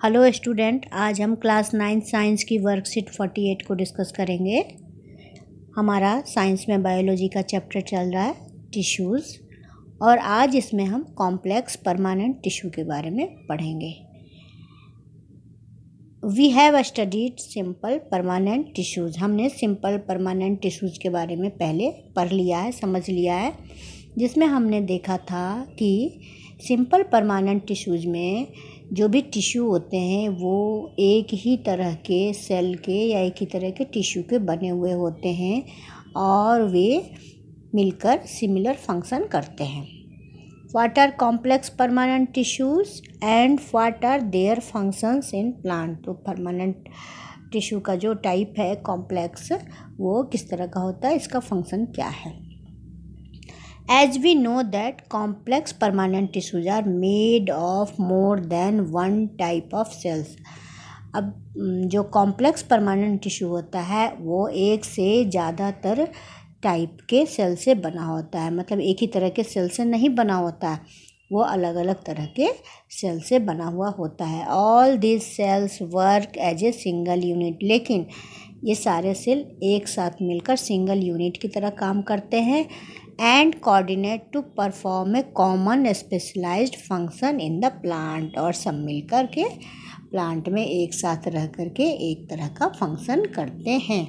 Hello student, आज हम class 9 science की वर्कशीट 48 को डिस्कस करेंगे। हमारा साइंस में बायोलॉजी का चैप्टर चल रहा है टिश्यूज़, और आज इसमें हम कॉम्प्लेक्स परमानेंट टिश्यू के बारे में पढ़ेंगे। We have studied simple permanent tissues. हमने सिंपल परमानेंट टिश्यूज़ के बारे में पहले पढ़ लिया है, समझ लिया है, जिसमें हमने देखा था कि सिंपल परमानेंट टिश्यूज़ में जो भी टिश्यू होते हैं वो एक ही तरह के सेल के या एक ही तरह के टिश्यू के बने हुए होते हैं और वे मिलकर सिमिलर फंक्शन करते हैं। What are complex permanent tissues and what are their functions in plant. तो परमानेंट टिश्यू का जो टाइप है कॉम्प्लेक्स, वो किस तरह का होता है, इसका फंक्शन क्या है। As we know that complex permanent tissues are made of more than one type of cells। अब जो कॉम्प्लेक्स परमानेंट टिश्यू होता है वो एक से ज़्यादातर टाइप के सेल से बना होता है, मतलब एक ही तरह के सेल से नहीं बना होता है, वो अलग अलग तरह के सेल से बना हुआ होता है। All this cells work as a single unit. लेकिन ये सारे सेल एक साथ मिलकर सिंगल यूनिट की तरह काम करते हैं and coordinate to perform a common specialised function in the plant. और सब मिलकर के प्लांट में एक साथ रह करके एक तरह का फंक्शन करते हैं।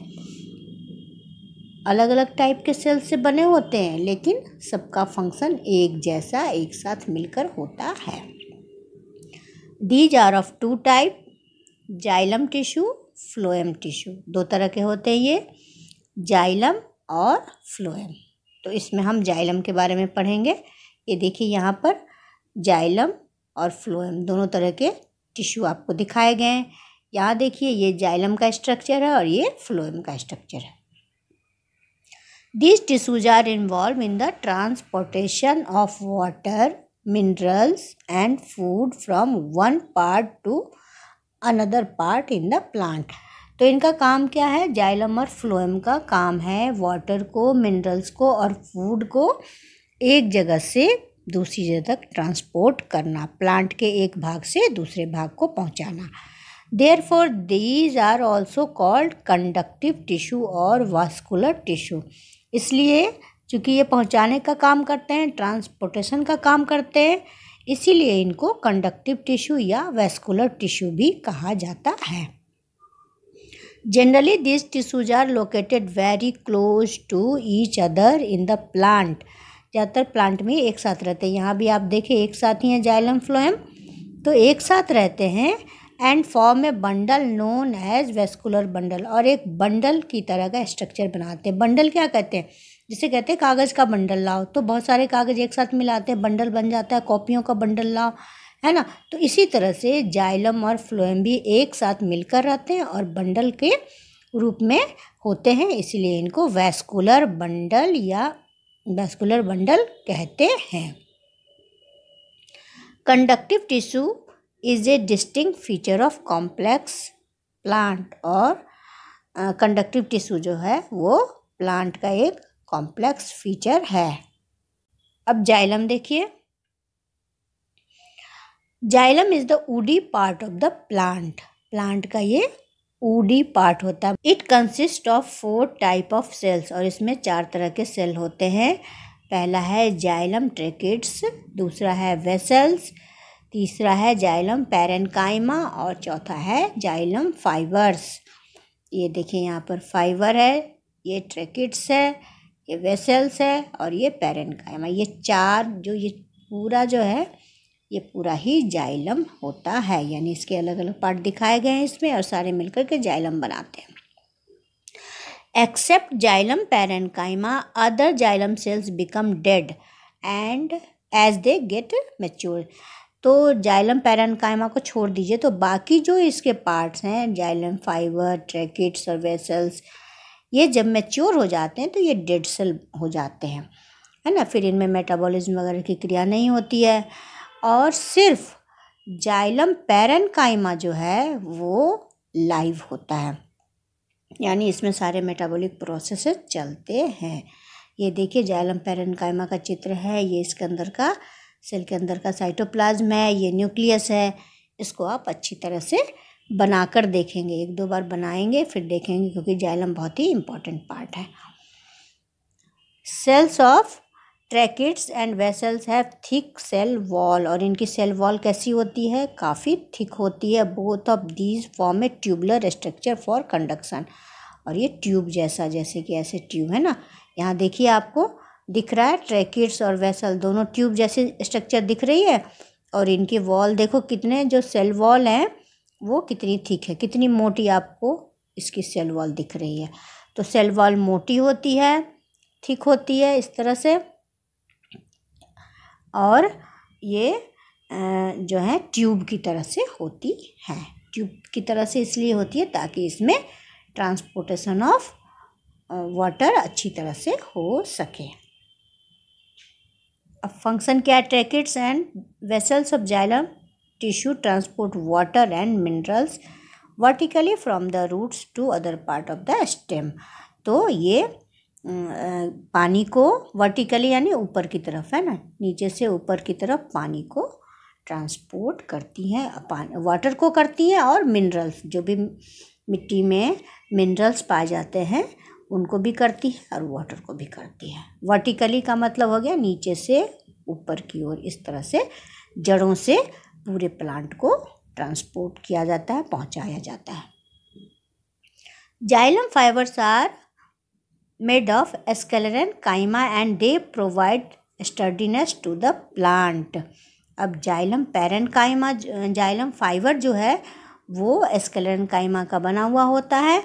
अलग अलग टाइप के सेल से बने होते हैं लेकिन सबका फंक्शन एक जैसा एक साथ मिलकर होता है। These are of two type, xylem tissue, phloem tissue. दो तरह के होते हैं ये, जाइलम और फ्लोएम। तो इसमें हम जाइलम के बारे में पढ़ेंगे। ये देखिए यहाँ पर जाइलम और फ्लोएम दोनों तरह के टिश्यू आपको दिखाए गए हैं। यहाँ देखिए ये जाइलम का स्ट्रक्चर है और ये फ्लोएम का स्ट्रक्चर है। These tissues are involved in the transportation of water, minerals and food from one part to another part in the plant। तो इनका काम क्या है, जाइलम और फ्लोएम का काम है वाटर को, मिनरल्स को और फूड को एक जगह से दूसरी जगह तक ट्रांसपोर्ट करना, प्लांट के एक भाग से दूसरे भाग को पहुंचाना। Therefore these are also called conductive tissue और वास्कुलर टिश्यू। इसलिए चूँकि ये पहुंचाने का काम करते हैं, ट्रांसपोर्टेशन का काम करते हैं, इसीलिए इनको कंडक्टिव टिश्यू या वैस्कुलर टिश्यू भी कहा जाता है। Generally this tissues are located very close to each other in the plant. ज़्यादातर प्लांट में एक साथ रहते हैं। यहाँ भी आप देखें एक साथ ही हैं जाइलम फ्लोएम, तो एक साथ रहते हैं and form a bundle known as vascular bundle. और एक बंडल की तरह का स्ट्रक्चर बनाते हैं। बंडल क्या कहते हैं, जिसे कहते हैं कागज़ का बंडल लाओ, तो बहुत सारे कागज़ एक साथ मिलाते हैं, बंडल बन जाता है, कॉपियों का बंडल लाओ, है ना। तो इसी तरह से जाइलम और फ्लोएम भी एक साथ मिलकर रहते हैं और बंडल के रूप में होते हैं, इसीलिए इनको वैस्कुलर बंडल या वैस्कुलर बंडल कहते हैं। Conductive tissue is a distinct feature of complex plant. और कंडक्टिव टिश्यू जो है वो प्लांट का एक कॉम्प्लेक्स फीचर है। अब जाइलम देखिए, xylem is the woody part of the plant. Plant का ये वुडी पार्ट होता है। It consist of 4 type of cells. और इसमें 4 तरह के सेल होते हैं। पहला है जाइलम ट्रैकिड्स, दूसरा है वेसल्स, तीसरा है जाइलम पैरेन्काइमा और चौथा है जाइलम फाइबर्स। ये देखिए यहाँ पर फाइबर है, ये ट्रैकिड्स है, ये वेसल्स है और ये पैरेन्काइमा। ये 4 जो ये पूरा जो है ये पूरा ही जाइलम होता है, यानी इसके अलग अलग पार्ट दिखाए गए हैं इसमें और सारे मिलकर के जाइलम बनाते हैं। Except xylem parenchyma other xylem cells become dead and as they get mature. तो जाइलम पैरेन्काइमा को छोड़ दीजिए तो बाकी जो इसके पार्ट्स हैं, जाइलम फाइबर, ट्रैकिड्स और वेसल्स, ये जब मैच्योर हो जाते हैं तो ये डेड सेल हो जाते हैं, है ना। फिर इनमें मेटाबॉलिज्म वगैरह की क्रिया नहीं होती है और सिर्फ जाइलम पैरेन्काइमा जो है वो लाइव होता है, यानी इसमें सारे मेटाबॉलिक प्रोसेसेस चलते हैं। ये देखिए जाइलम पैरेन्काइमा का चित्र है, ये इसके अंदर का सेल के अंदर का साइटोप्लाज्म है, ये न्यूक्लियस है, इसको आप अच्छी तरह से बनाकर देखेंगे, 1-2 बार बनाएंगे फिर देखेंगे, क्योंकि जाइलम बहुत ही इम्पॉर्टेंट पार्ट है। Cells of tracheids and vessels have thick cell wall, और इनकी सेल वॉल कैसी होती है, काफ़ी थिक होती है। Both of these form A tubular structure for conduction, और ये ट्यूब जैसा, जैसे कि ऐसे ट्यूब है ना, यहाँ देखिए आपको दिख रहा है ट्रैकिड्स और वेसल दोनों ट्यूब जैसी स्ट्रक्चर दिख रही है। और इनकी वॉल देखो कितने, जो सेल वॉल है वो कितनी थिक है, कितनी मोटी आपको इसकी सेल वॉल दिख रही है। तो सेल वॉल मोटी होती है, थिक होती है इस तरह से, और ये जो है ट्यूब की तरह से होती है। ट्यूब की तरह से इसलिए होती है ताकि इसमें ट्रांसपोर्टेशन ऑफ वाटर अच्छी तरह से हो सके। अब फंक्शन क्या है, tracheids and vessels of xylem tissue transport water and minerals vertically from the roots to other part of the stem. तो ये पानी को वर्टिकली यानी ऊपर की तरफ है ना, नीचे से ऊपर की तरफ पानी को ट्रांसपोर्ट करती हैं, वाटर को करती हैं, और मिनरल्स जो भी मिट्टी में मिनरल्स पाए जाते हैं उनको भी करती है और वाटर को भी करती है। वर्टिकली का मतलब हो गया नीचे से ऊपर की ओर, इस तरह से जड़ों से पूरे प्लांट को ट्रांसपोर्ट किया जाता है, पहुंचाया जाता है। Xylem fibres are made of sclerenchyma and they provide sturdiness to the plant। अब जाइलम पैरेन्काइमा, जाइलम फाइबर जो है वो स्क्लेरेन्काइमा का बना हुआ होता है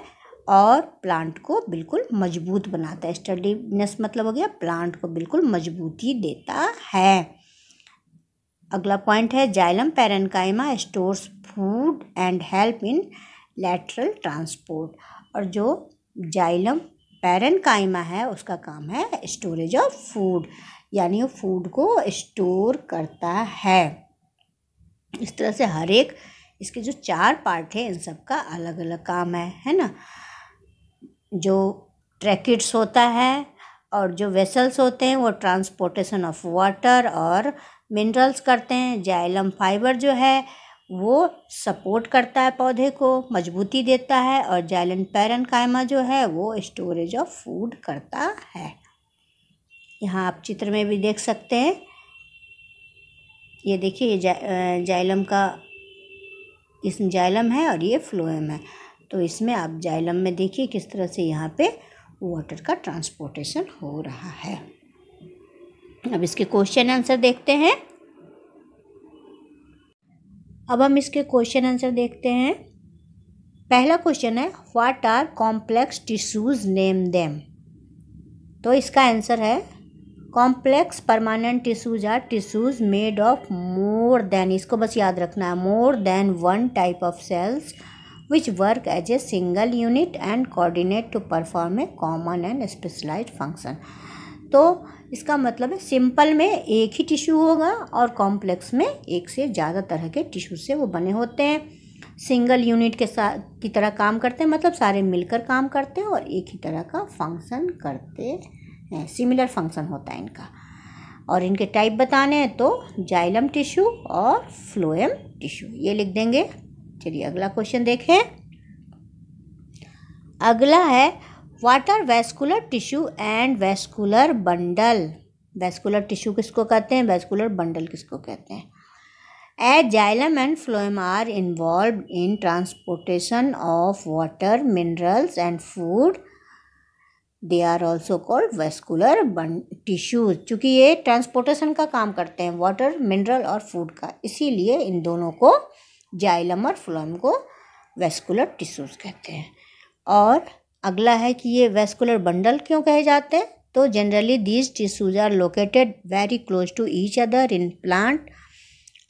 और प्लांट को बिल्कुल मजबूत बनाता है। स्टर्डीनेस मतलब हो गया प्लांट को बिल्कुल मजबूती देता है। अगला पॉइंट है xylem parenchyma stores food and help in lateral transport, और जो जाइलम पैरेन्काइमा है उसका काम है स्टोरेज ऑफ फूड, यानी वो फूड को स्टोर करता है। इस तरह से हर एक इसके जो 4 पार्ट है इन सब का अलग अलग काम है ना। जो ट्रैकिड्स होता है और जो वेसल्स होते हैं वो ट्रांसपोर्टेशन ऑफ वाटर और मिनरल्स करते हैं। जाइलम फाइबर जो है वो सपोर्ट करता है पौधे को, मजबूती देता है, और जाइलम पैरेन्काइमा जो है वो स्टोरेज ऑफ फूड करता है। यहाँ आप चित्र में भी देख सकते हैं, ये देखिए ये जाइलम का, इस जाइलम है और ये फ्लोएम है। तो इसमें आप जाइलम में देखिए किस तरह से यहाँ पे वाटर का ट्रांसपोर्टेशन हो रहा है। अब इसके क्वेश्चन आंसर देखते हैं। अब हम इसके क्वेश्चन आंसर देखते हैं। पहला क्वेश्चन है what are complex tissues name them. तो इसका आंसर है complex permanent tissues are tissues made of more than, इसको बस याद रखना है, more than one type of cells which work as a single unit and coordinate to perform a common and specialised function. तो इसका मतलब है सिंपल में एक ही टिश्यू होगा और कॉम्प्लेक्स में एक से ज़्यादा तरह के टिश्यू से वो बने होते हैं। सिंगल यूनिट के साथ की तरह काम करते हैं, मतलब सारे मिलकर काम करते हैं और एक ही तरह का फंक्शन करते हैं, सिमिलर फंक्शन होता है इनका। और इनके टाइप बताने हैं तो जाइलम टिश्यू और फ्लोएम टिश्यू, ये लिख देंगे। चलिए अगला क्वेश्चन देखें। अगला है what are vascular tissue and vascular bundle. Vascular tissue किसको कहते हैं, वैस्कुलर बंडल किसको कहते हैं। As xylem and phloem are involve in transportation of water, minerals and food, they are also called vascular tissues. चूँकि ये ट्रांसपोर्टेशन का काम करते हैं, वाटर, मिनरल और फूड का, इसीलिए इन दोनों को, जाइलम और फ्लोएम को, वैस्कुलर टिश्यूज कहते हैं। और अगला है कि ये वैस्कुलर बंडल क्यों कहे जाते हैं। तो generally these tissues are located very close to each other in plant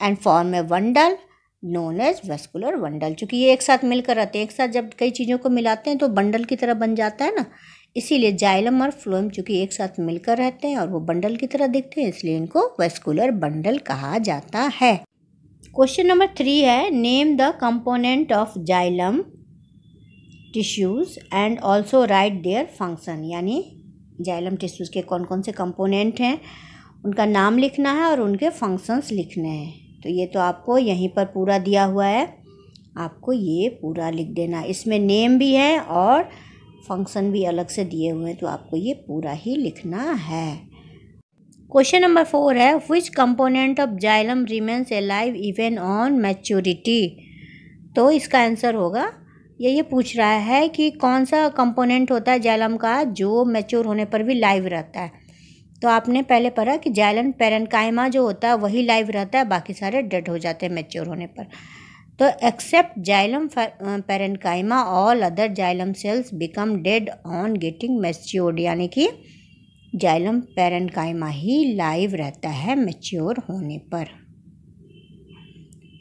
and form a bundle known as vascular bundle. चूँकि ये एक साथ मिलकर रहते हैं, एक साथ जब कई चीज़ों को मिलाते हैं तो बंडल की तरह बन जाता है ना, इसीलिए जाइलम और फ्लोएम चूँकि एक साथ मिलकर रहते हैं और वो बंडल की तरह दिखते हैं, इसलिए इनको वैस्कुलर बंडल कहा जाता है। क्वेश्चन नंबर 3 है name the component of xylem tissues and also right their function, यानी जाइलम टिश्यूज़ के कौन कौन से कंपोनेंट हैं उनका नाम लिखना है और उनके फंक्शंस लिखने हैं। तो ये तो आपको यहीं पर पूरा दिया हुआ है, आपको ये पूरा लिख देना। इसमें नेम भी है और फंक्शन भी अलग से दिए हुए हैं, तो आपको ये पूरा ही लिखना है। क्वेश्चन नंबर 4 है, विच component of xylem remains alive even on maturity. तो इसका आंसर होगा, ये पूछ रहा है कि कौन सा कंपोनेंट होता है जाइलम का जो मैच्योर होने पर भी लाइव रहता है। तो आपने पहले पढ़ा कि जाइलम पैरेन्काइमा जो होता है वही लाइव रहता है, बाकी सारे डेड हो जाते हैं मैच्योर होने पर। तो except xylem parenchyma all other xylem cells become dead on getting matured, यानी कि जाइलम पैरेन्काइमा ही लाइव रहता है मैच्योर होने पर।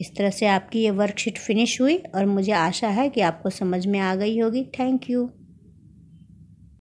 इस तरह से आपकी ये वर्कशीट फिनिश हुई और मुझे आशा है कि आपको समझ में आ गई होगी। Thank you.